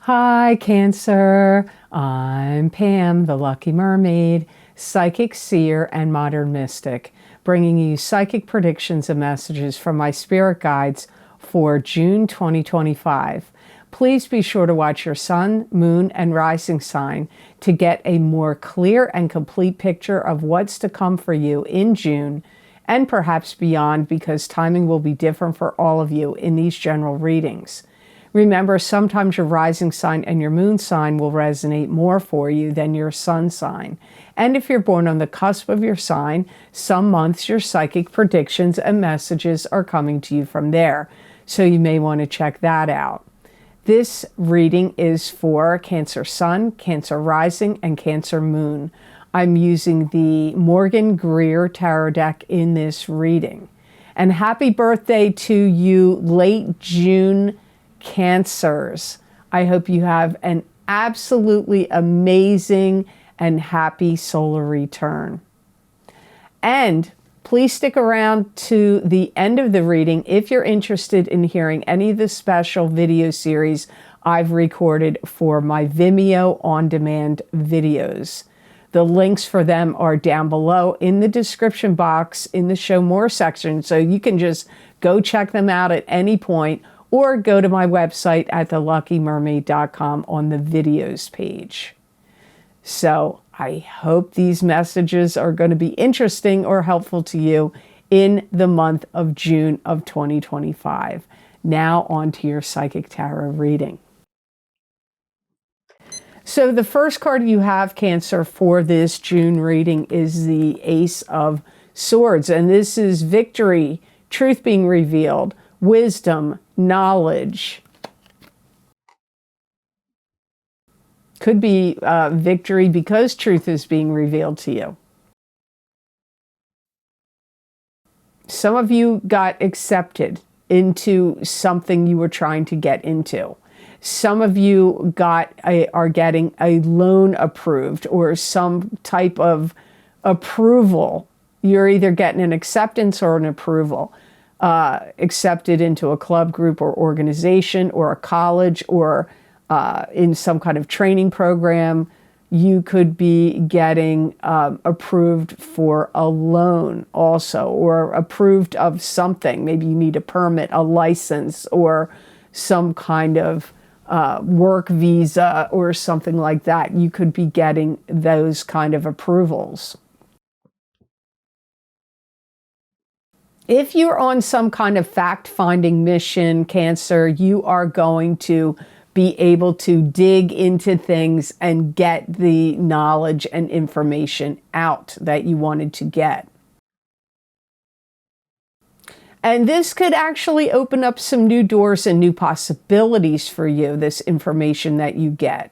Hi, Cancer. I'm Pam, the Lucky Mermaid, psychic seer and modern mystic, bringing you psychic predictions and messages from my spirit guides for June 2025. Please be sure to watch your sun, moon, and rising sign to get a more clear and complete picture of what's to come for you in June and perhaps beyond, because timing will be different for all of you in these general readings. Remember, sometimes your rising sign and your moon sign will resonate more for you than your sun sign. And if you're born on the cusp of your sign, some months your psychic predictions and messages are coming to you from there. So you may want to check that out. This reading is for Cancer Sun, Cancer Rising, and Cancer Moon. I'm using the Morgan Greer Tarot deck in this reading. And happy birthday to you, late June Cancers. I hope you have an absolutely amazing and happy solar return. And please stick around to the end of the reading if you're interested in hearing any of the special video series I've recorded for my Vimeo on-demand videos. The links for them are down below in the description box in the Show More section, so you can just go check them out at any point, or go to my website at theluckymermaid.com on the videos page. So I hope these messages are going to be interesting or helpful to you in the month of June of 2025. Now on to your Psychic Tarot reading. So the first card you have, Cancer, for this June reading is the Ace of Swords. And this is victory, truth being revealed, wisdom, knowledge. Could be victory because truth is being revealed to you. Some of you got accepted into something you were trying to get into. Some of you are getting a loan approved or some type of approval. You're either getting an acceptance or an approval. Accepted into a club, group, or organization, or a college, or in some kind of training program. You could be getting approved for a loan also, or approved of something. Maybe you need a permit, a license, or some kind of work visa or something like that. You could be getting those kind of approvals. If you're on some kind of fact-finding mission, Cancer, you are going to be able to dig into things and get the knowledge and information out that you wanted to get. And this could actually open up some new doors and new possibilities for you, this information that you get.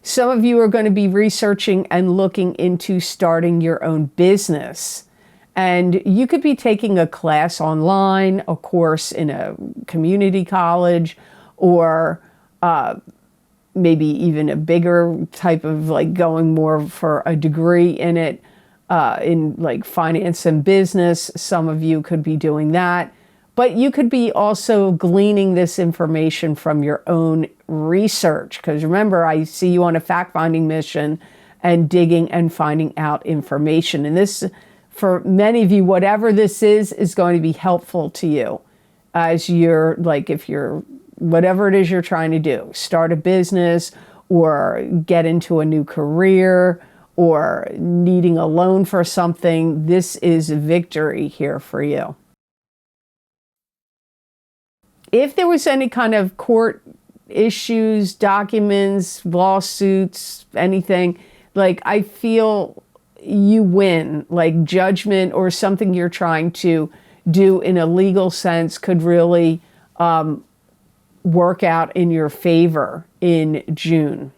Some of you are going to be researching and looking into starting your own business. And you could be taking a class online, a course in a community college, or maybe even a bigger type of going more for a degree in it, in like finance and business. Some of you could be doing that. But you could be also gleaning this information from your own research. Because remember, I see you on a fact-finding mission and digging and finding out information. And this, for many of you, whatever this is going to be helpful to you as you're, if you're, whatever it is you're trying to do, start a business or get into a new career or needing a loan for something. This is victory here for you. If there was any kind of court issues, documents, lawsuits, anything, I feel you win, judgment or something you're trying to do in a legal sense could really work out in your favor in June.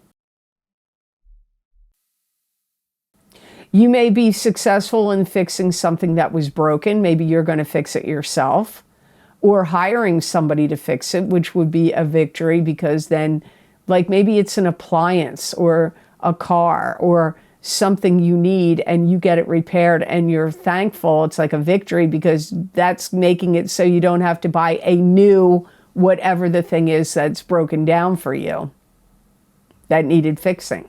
You may be successful in fixing something that was broken. Maybe you're going to fix it yourself, or hiring somebody to fix it, which would be a victory, because then maybe it's an appliance or a car or something you need and you get it repaired and you're thankful. It's like a victory because that's making it so you don't have to buy a new whatever the thing is that's broken down for you that needed fixing.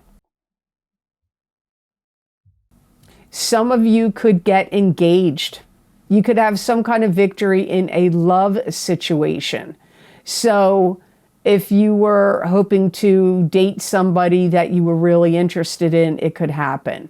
Some of you could get engaged. You could have some kind of victory in a love situation. So if you were hoping to date somebody that you were really interested in, it could happen.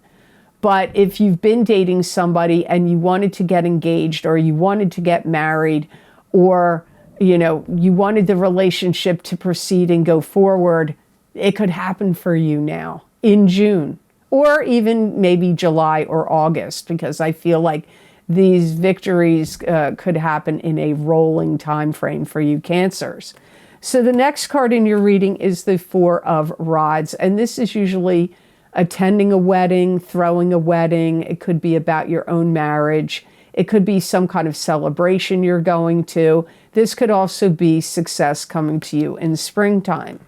But if you've been dating somebody and you wanted to get engaged, or you wanted to get married, or you wanted the relationship to proceed and go forward, it could happen for you now in June, or even maybe July or August, because I feel like these victories could happen in a rolling time frame for you Cancers. So the next card in your reading is the Four of Rods, and this is usually attending a wedding, throwing a wedding. It could be about your own marriage. It could be some kind of celebration you're going to. This could also be success coming to you in springtime.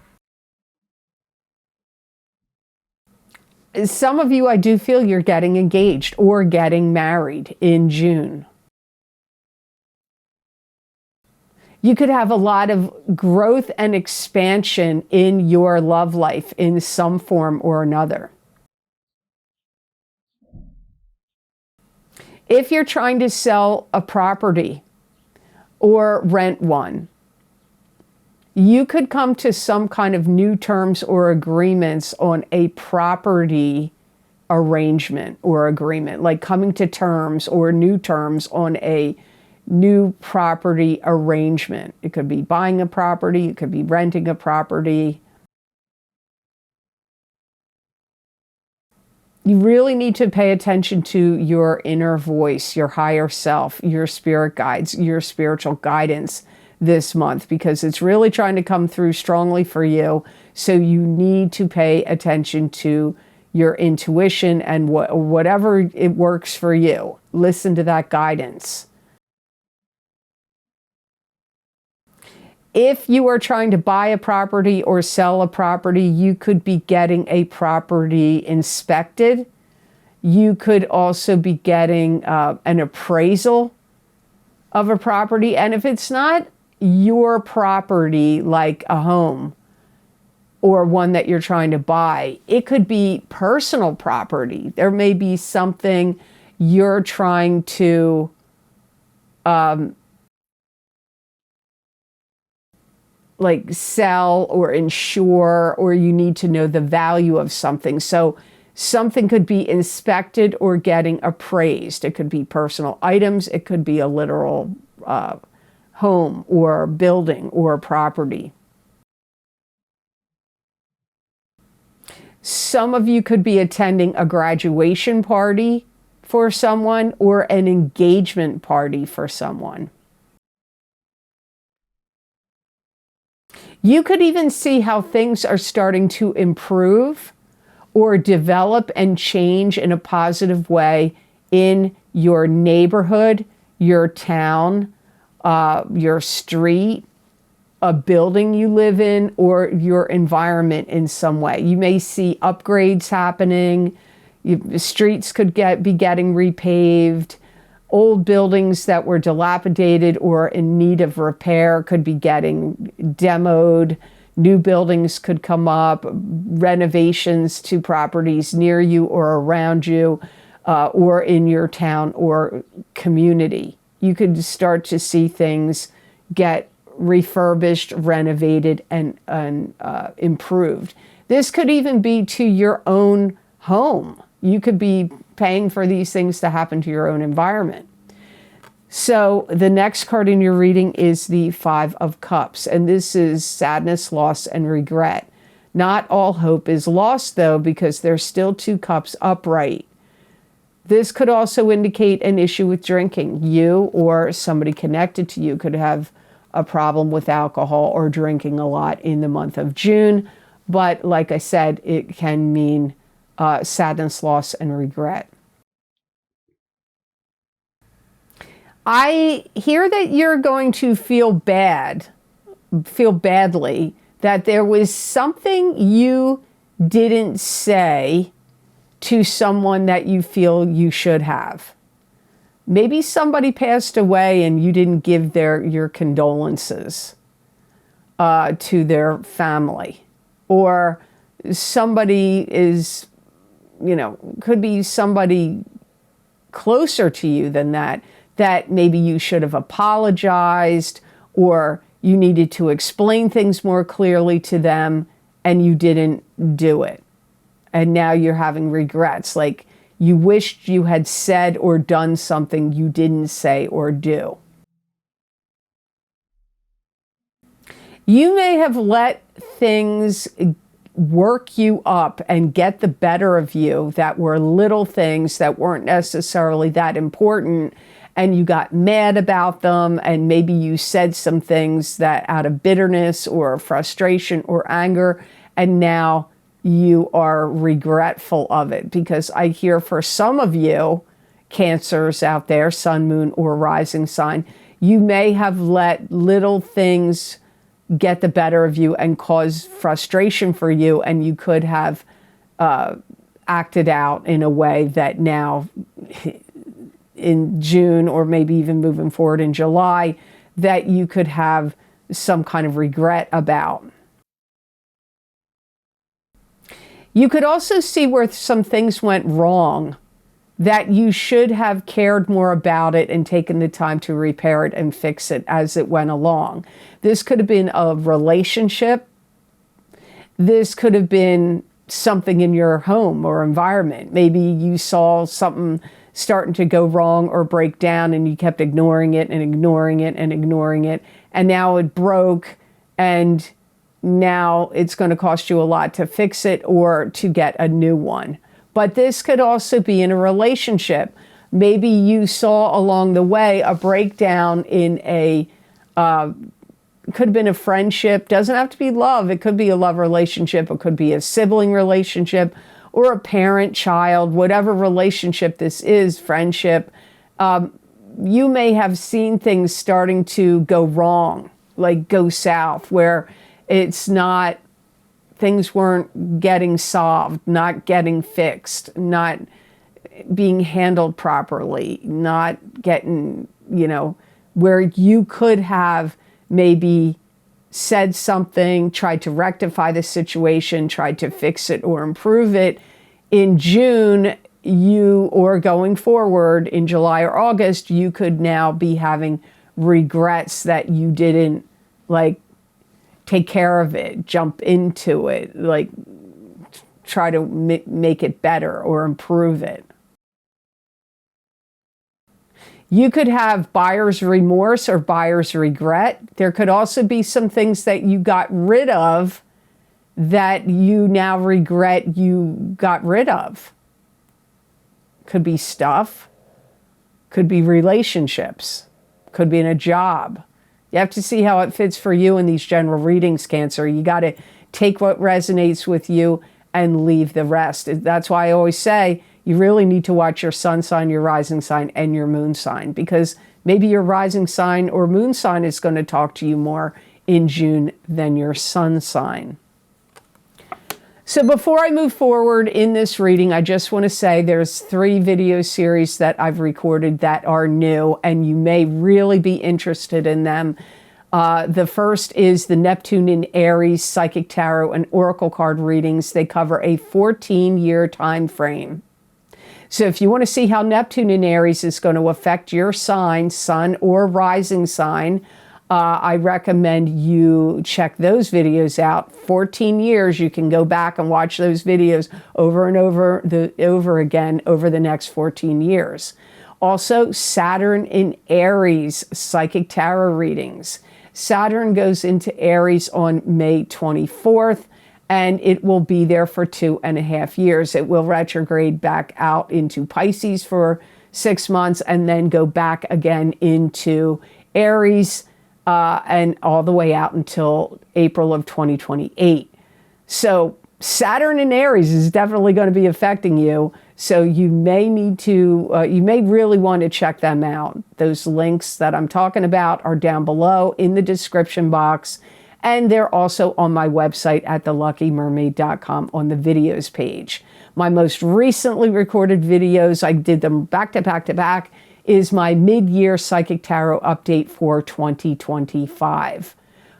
Some of you, I do feel you're getting engaged or getting married in June. You could have a lot of growth and expansion in your love life in some form or another. If you're trying to sell a property or rent one, you could come to some kind of new terms or agreements on a property arrangement or agreement, like coming to terms or new terms on a new property arrangement. It could be buying a property, it could be renting a property. You really need to pay attention to your inner voice, your higher self, your spirit guides, your spiritual guidance this month, because it's really trying to come through strongly for you. So you need to pay attention to your intuition and whatever it works for you. Listen to that guidance. If you are trying to buy a property or sell a property, you could be getting a property inspected. You could also be getting an appraisal of a property. And if it's not your property, like a home or one that you're trying to buy, it could be personal property. There may be something you're trying to like sell or insure, or you need to know the value of something. So something could be inspected or getting appraised. It could be personal items. It could be a literal home or building or property. Some of you could be attending a graduation party for someone or an engagement party for someone. You could even see how things are starting to improve or develop and change in a positive way in your neighborhood, your town, your street, a building you live in, or your environment in some way. You may see upgrades happening. Streets could be getting repaved. Old buildings that were dilapidated or in need of repair could be getting demoed. New buildings could come up. Renovations to properties near you or around you, or in your town or community. You could start to see things get refurbished, renovated, and improved. This could even be to your own home. You could be paying for these things to happen to your own environment. So the next card in your reading is the Five of Cups, and this is sadness, loss, and regret. Not all hope is lost, though, because there's still two cups upright. This could also indicate an issue with drinking. You or somebody connected to you could have a problem with alcohol or drinking a lot in the month of June. But like I said, it can mean sadness, loss, and regret. I hear that you're going to feel badly, that there was something you didn't say to someone that you feel you should have. Maybe somebody passed away and you didn't give your condolences. to their family. Or somebody is, could be somebody closer to you than that, that maybe you should have apologized, or you needed to explain things more clearly to them and you didn't do it. And now you're having regrets, like you wished you had said or done something you didn't say or do. You may have let things work you up and get the better of you that were little things that weren't necessarily that important, and you got mad about them, and maybe you said some things that out of bitterness or frustration or anger, and now you are regretful of it. Because I hear for some of you, Cancers out there, sun, moon, or rising sign, you may have let little things get the better of you and cause frustration for you, and you could have acted out in a way that now in June, or maybe even moving forward in July, that you could have some kind of regret about. You could also see where some things went wrong, that you should have cared more about it and taken the time to repair it and fix it as it went along. This could have been a relationship. This could have been something in your home or environment. Maybe you saw something starting to go wrong or break down and you kept ignoring it and ignoring it and ignoring it. And now it broke, and now it's going to cost you a lot to fix it or to get a new one. But this could also be in a relationship. Maybe you saw along the way a breakdown in a, could have been a friendship. Doesn't have to be love. It could be a love relationship. It could be a sibling relationship or a parent-child, whatever relationship this is, friendship. You may have seen things starting to go wrong, like go south, where it's not, things weren't getting solved, not getting fixed, not being handled properly, not getting, where you could have maybe said something, tried to rectify the situation, tried to fix it or improve it. In June, or going forward in July or August, you could now be having regrets that you didn't take care of it, jump into it, try to make it better or improve it. You could have buyer's remorse or buyer's regret. There could also be some things that you got rid of that you now regret you got rid of. Could be stuff, could be relationships, could be in a job. You have to see how it fits for you in these general readings, Cancer. You got to take what resonates with you and leave the rest. That's why I always say you really need to watch your sun sign, your rising sign, and your moon sign, because maybe your rising sign or moon sign is going to talk to you more in June than your sun sign. So before I move forward in this reading, I just want to say there's 3 video series that I've recorded that are new, and you may really be interested in them. The first is the Neptune in Aries Psychic Tarot and Oracle card readings. They cover a 14-year time frame. So if you want to see how Neptune in Aries is going to affect your sign, sun or rising sign, I recommend you check those videos out. 14 years, you can go back and watch those videos over and over again over the next 14 years. Also, Saturn in Aries Psychic Tarot readings. Saturn goes into Aries on May 24th, and it will be there for 2.5 years. It will retrograde back out into Pisces for 6 months and then go back again into Aries, and all the way out until April of 2028. So Saturn in Aries is definitely going to be affecting you. So you may need to, you may really want to check them out. Those links that I'm talking about are down below in the description box. And they're also on my website at theluckymermaid.com on the videos page. My most recently recorded videos, I did them back to back to back, is my mid-year Psychic Tarot update for 2025.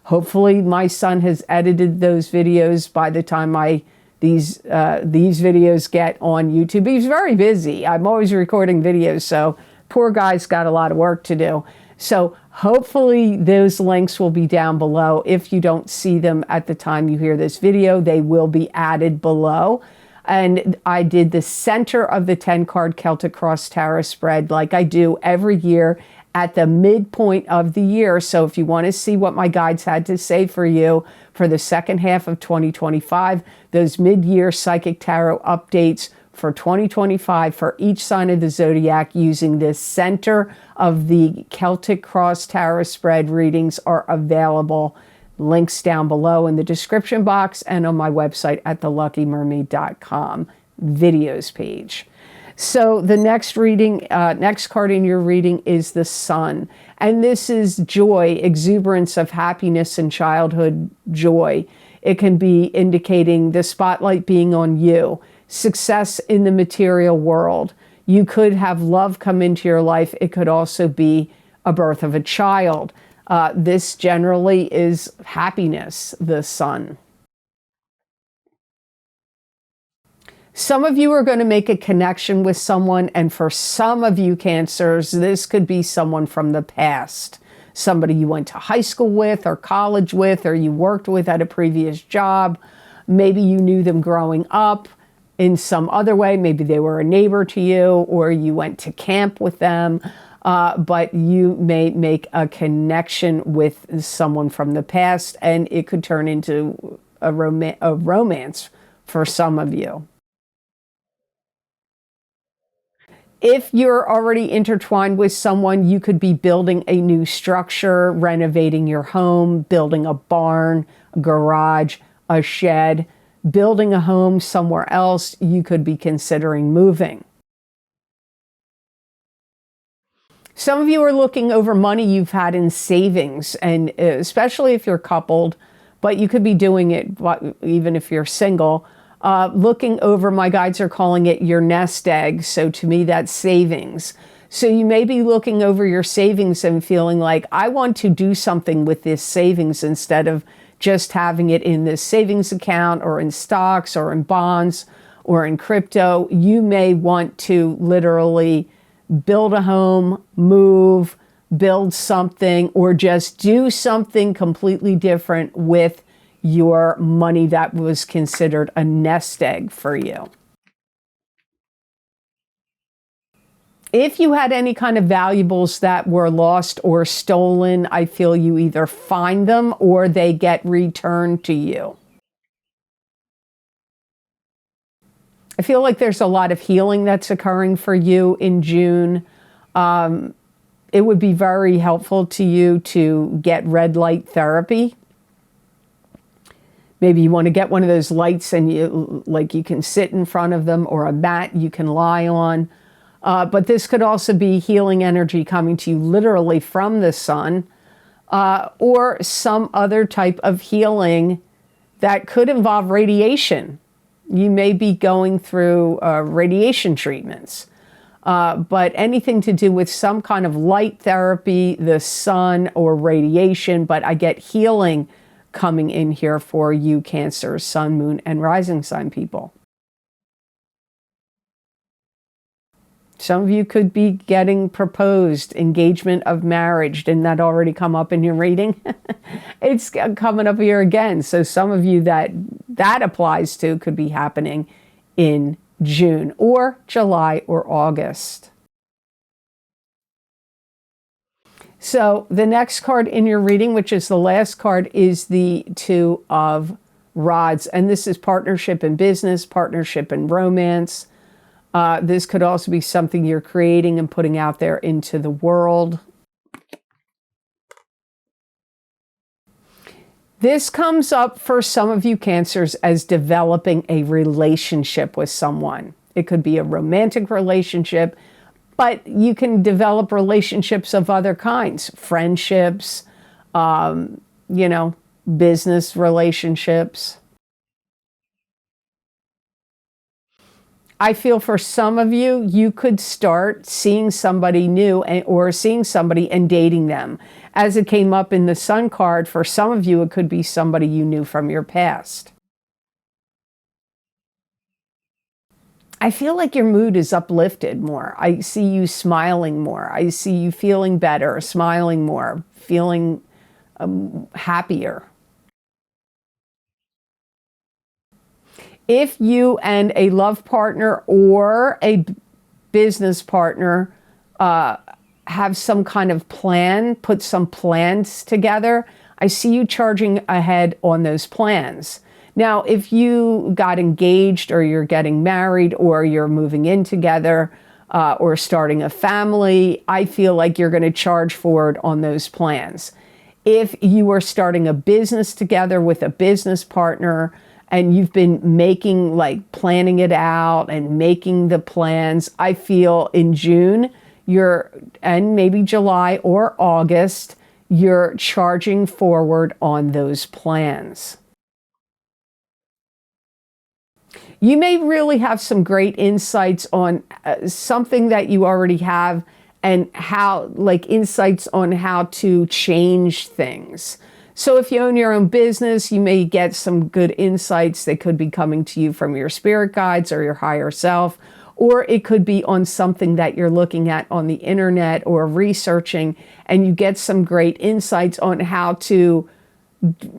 Hopefully my son has edited those videos by the time these videos get on YouTube. He's very busy. I'm always recording videos, so poor guy's got a lot of work to do. So hopefully those links will be down below. If you don't see them at the time you hear this video, they will be added below. And I did the center of the 10-card Celtic Cross Tarot spread like I do every year at the midpoint of the year. So if you want to see what my guides had to say for you for the second half of 2025, those mid-year psychic tarot updates for 2025 for each sign of the zodiac using the center of the Celtic Cross Tarot spread readings are available. Links down below in the description box and on my website at theluckymermaid.com videos page. So the next reading, next card in your reading is the Sun. And this is joy, exuberance of happiness and childhood joy. It can be indicating the spotlight being on you, success in the material world. You could have love come into your life. It could also be a birth of a child. This generally is happiness, the Sun. Some of you are going to make a connection with someone, and for some of you Cancers, this could be someone from the past. Somebody you went to high school with or college with or you worked with at a previous job. Maybe you knew them growing up in some other way. Maybe they were a neighbor to you or you went to camp with them. But you may make a connection with someone from the past, and it could turn into a romance for some of you. If you're already intertwined with someone, you could be building a new structure, renovating your home, building a barn, a garage, a shed, building a home somewhere else. You could be considering moving. Some of you are looking over money you've had in savings, and especially if you're coupled, but you could be doing it even if you're single. Looking over, my guides are calling it your nest egg. So to me, that's savings. So you may be looking over your savings and feeling like, I want to do something with this savings instead of just having it in this savings account or in stocks or in bonds or in crypto. You may want to literally build a home, move, build something, or just do something completely different with your money that was considered a nest egg for you. If you had any kind of valuables that were lost or stolen, I feel you either find them or they get returned to you. I feel like there's a lot of healing that's occurring for you in June. It would be very helpful to you to get red light therapy. Maybe you want to get one of those lights and you can sit in front of them, or a mat you can lie on. But this could also be healing energy coming to you literally from the sun, or some other type of healing that could involve radiation. You may be going through radiation treatments, but anything to do with some kind of light therapy, the sun, or radiation. But I get healing coming in here for you Cancer, Sun, Moon, and Rising sign people. Some of you could be getting proposed, engagement of marriage. Didn't that already come up in your reading? It's coming up here again. So some of you that applies to could be happening in June or July or August. So the next card in your reading, which is the last card, is the Two of Rods. And this is partnership in business, partnership in romance. This could also be something you're creating and putting out there into the world. This comes up for some of you Cancers as developing a relationship with someone. It could be a romantic relationship, but you can develop relationships of other kinds, friendships, business relationships. I feel for some of you, you could start seeing somebody new or seeing somebody and dating them. As it came up in the Sun card, for some of you, it could be somebody you knew from your past. I feel like your mood is uplifted more. I see you smiling more. I see you feeling better, smiling more, feeling happier. If you and a love partner or a business partner have some kind of plan, put some plans together, I see you charging ahead on those plans. Now, if you got engaged or you're getting married or you're moving in together or starting a family, I feel like you're going to charge forward on those plans. If you are starting a business together with a business partner and you've been making, like, planning it out and making the plans, I feel in June, and maybe July or August, you're charging forward on those plans. You may really have some great insights on something that you already have and how, like, insights on how to change things. So if you own your own business, you may get some good insights that could be coming to you from your spirit guides or your higher self, or it could be on something that you're looking at on the internet or researching, and you get some great insights on how to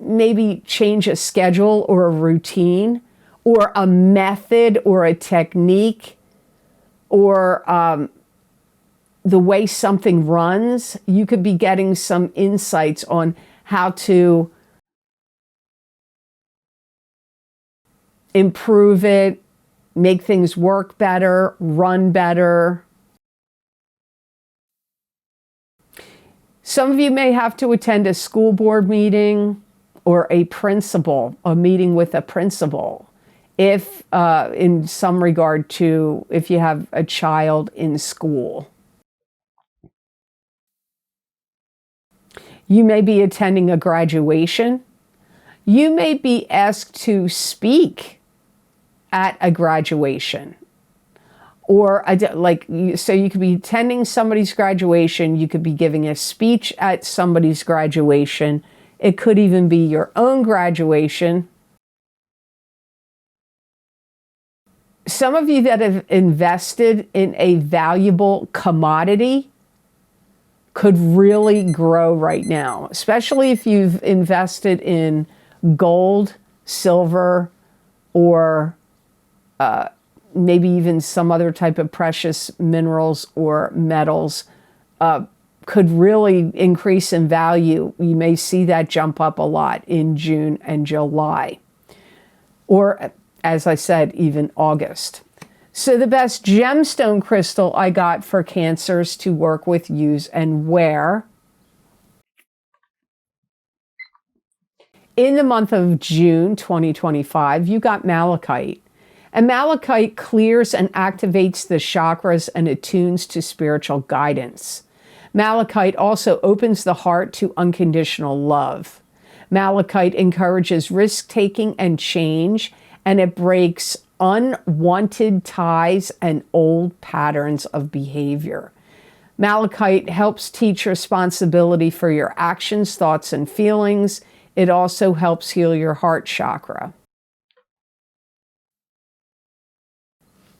maybe change a schedule or a routine or a method or a technique or the way something runs. You could be getting some insights on how to improve it, make things work better, run better. Some of you may have to attend a school board meeting or a meeting with a principal, if in some regard to if you have a child in school. You may be attending a graduation. You may be asked to speak at a graduation. Or so you could be attending somebody's graduation. You could be giving a speech at somebody's graduation. It could even be your own graduation. Some of you that have invested in a valuable commodity could really grow right now, especially if you've invested in gold, silver, or maybe even some other type of precious minerals or metals, could really increase in value. You may see that jump up a lot in June and July, or as I said, even August. So the best gemstone crystal I got for Cancers to work with, use, and wear in the month of June 2025, you got malachite. And malachite clears and activates the chakras and attunes to spiritual guidance. Malachite also opens the heart to unconditional love. Malachite encourages risk-taking and change, and it breaks unwanted ties and old patterns of behavior. Malachite helps teach responsibility for your actions, thoughts, and feelings. It also helps heal your heart chakra.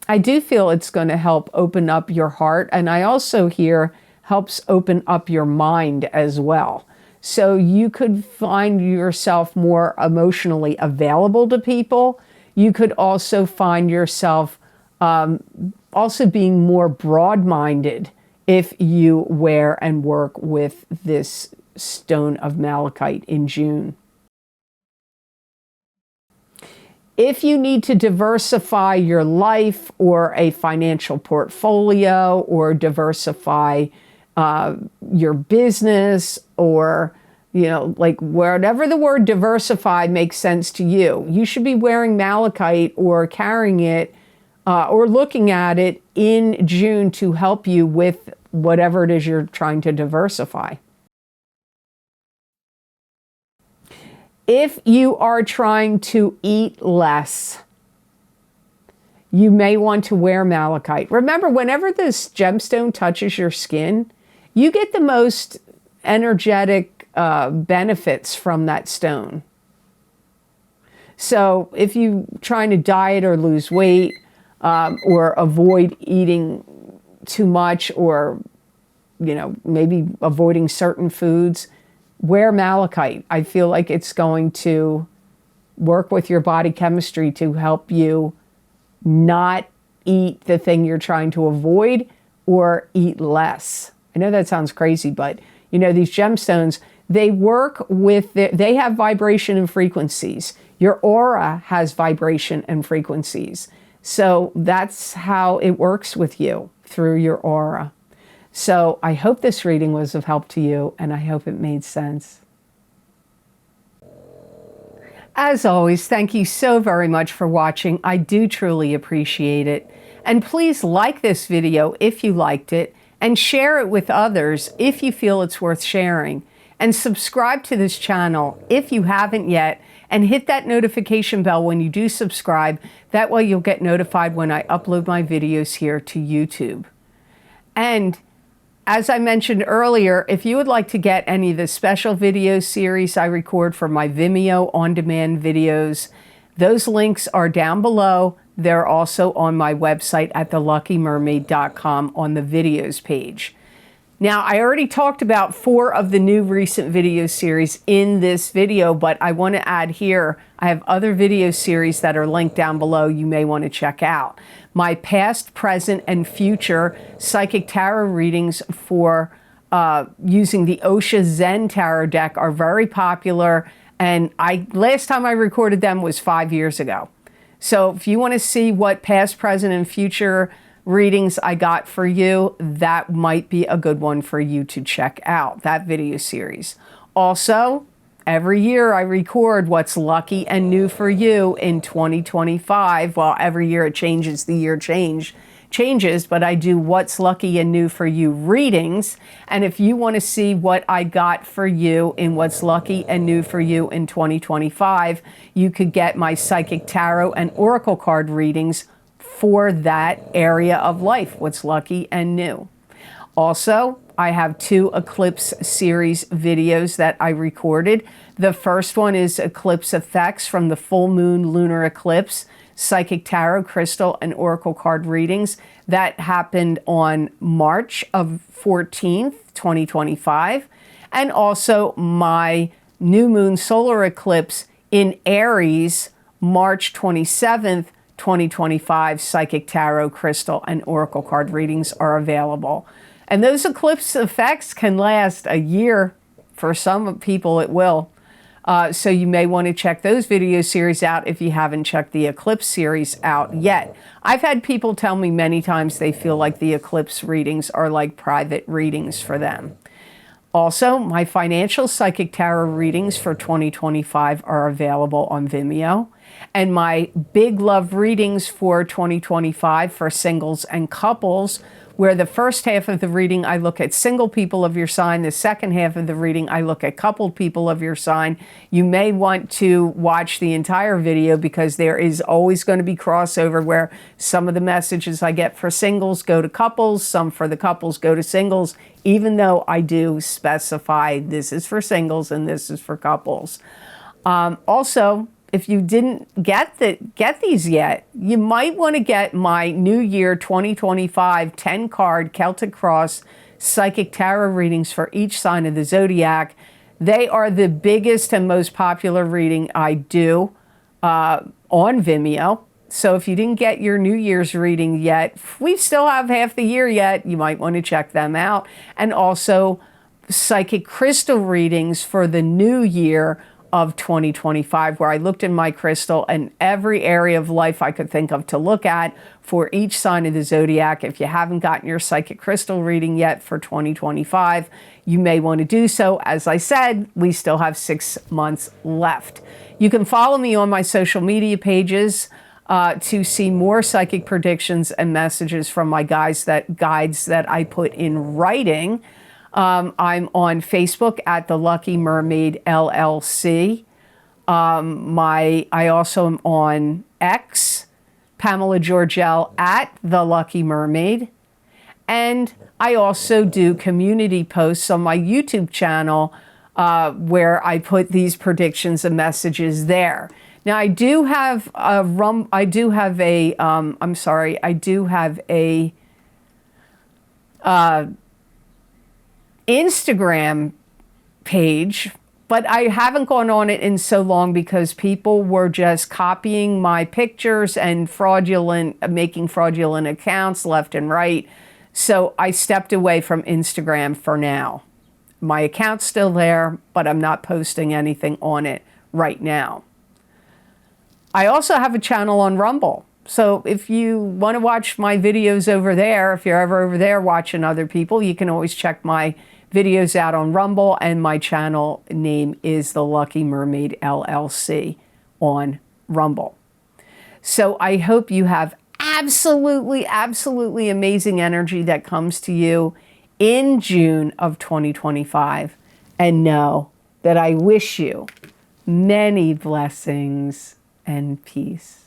I do feel it's going to help open up your heart, and I also hear helps open up your mind as well. So you could find yourself more emotionally available to people. You could also find yourself also being more broad-minded if you wear and work with this stone of malachite in June. If you need to diversify your life or a financial portfolio or diversify your business, or like whatever the word diversify makes sense to you, you should be wearing malachite or carrying it or looking at it in June to help you with whatever it is you're trying to diversify. If you are trying to eat less, you may want to wear malachite. Remember, whenever this gemstone touches your skin, you get the most energetic benefits from that stone. So if you're trying to diet or lose weight, or avoid eating too much, or maybe avoiding certain foods, wear malachite. I feel like it's going to work with your body chemistry to help you not eat the thing you're trying to avoid, or eat less. I know that sounds crazy, but these gemstones, they work with, they have vibration and frequencies. Your aura has vibration and frequencies. So that's how it works with you, through your aura. So I hope this reading was of help to you, and I hope it made sense. As always, thank you so very much for watching. I do truly appreciate it. And please like this video if you liked it, and share it with others if you feel it's worth sharing. And subscribe to this channel if you haven't yet, and hit that notification bell when you do subscribe. That way you'll get notified when I upload my videos here to YouTube. And as I mentioned earlier, if you would like to get any of the special video series I record for my Vimeo on-demand videos, those links are down below. They're also on my website at theluckymermaid.com on the videos page. Now, I already talked about 4 of the new recent video series in this video, but I want to add here, I have other video series that are linked down below you may want to check out. My past, present, and future psychic tarot readings for using the Osha Zen Tarot deck are very popular, and last time I recorded them was 5 years ago. So if you want to see what past, present, and future readings I got for you, that might be a good one for you to check out, that video series. Also, every year I record what's lucky and new for you in 2025. Well, every year it changes, the year changes, but I do what's lucky and new for you readings. And if you want to see what I got for you in what's lucky and new for you in 2025, you could get my psychic tarot and oracle card readings for that area of life, what's lucky and new. Also, I have 2 eclipse series videos that I recorded. The first one is Eclipse Effects from the Full Moon Lunar Eclipse, Psychic Tarot, Crystal, and Oracle Card readings. That happened on March of 14th, 2025. And also my New Moon Solar Eclipse in Aries, March 27th, 2025 Psychic Tarot, Crystal, and Oracle Card readings are available. And those eclipse effects can last a year. For some people it will. So you may want to check those video series out if you haven't checked the eclipse series out yet. I've had people tell me many times they feel like the eclipse readings are like private readings for them. Also, my financial psychic tarot readings for 2025 are available on Vimeo. And my big love readings for 2025 for singles and couples, where the first half of the reading I look at single people of your sign, the second half of the reading I look at coupled people of your sign. You may want to watch the entire video because there is always going to be crossover where some of the messages I get for singles go to couples, some for the couples go to singles, even though I do specify this is for singles and this is for couples. Also, if you didn't get these yet, you might want to get my New Year 2025 10-card Celtic Cross Psychic Tarot readings for each sign of the zodiac. They are the biggest and most popular reading I do on Vimeo. So if you didn't get your New Year's reading yet, we still have half the year yet. You might want to check them out. And also psychic crystal readings for the new year of 2025, where I looked in my crystal and every area of life I could think of to look at for each sign of the zodiac. If you haven't gotten your psychic crystal reading yet for 2025, you may want to do so. As I said, we still have 6 months left. You can follow me on my social media pages to see more psychic predictions and messages from my guides that I put in writing. I'm on Facebook at the Lucky Mermaid LLC. I also am on X Pamela Georgel at The Lucky Mermaid. And I also do community posts on my YouTube channel where I put these predictions and messages there. Now I do have a Instagram page, but I haven't gone on it in so long because people were just copying my pictures and making fraudulent accounts left and right. So I stepped away from Instagram for now. My account's still there, but I'm not posting anything on it right now. I also have a channel on Rumble. So if you want to watch my videos over there, if you're ever over there watching other people, you can always check my videos out on Rumble, and my channel name is The Lucky Mermaid LLC on Rumble. So I hope you have absolutely, absolutely amazing energy that comes to you in June of 2025. And know that I wish you many blessings and peace.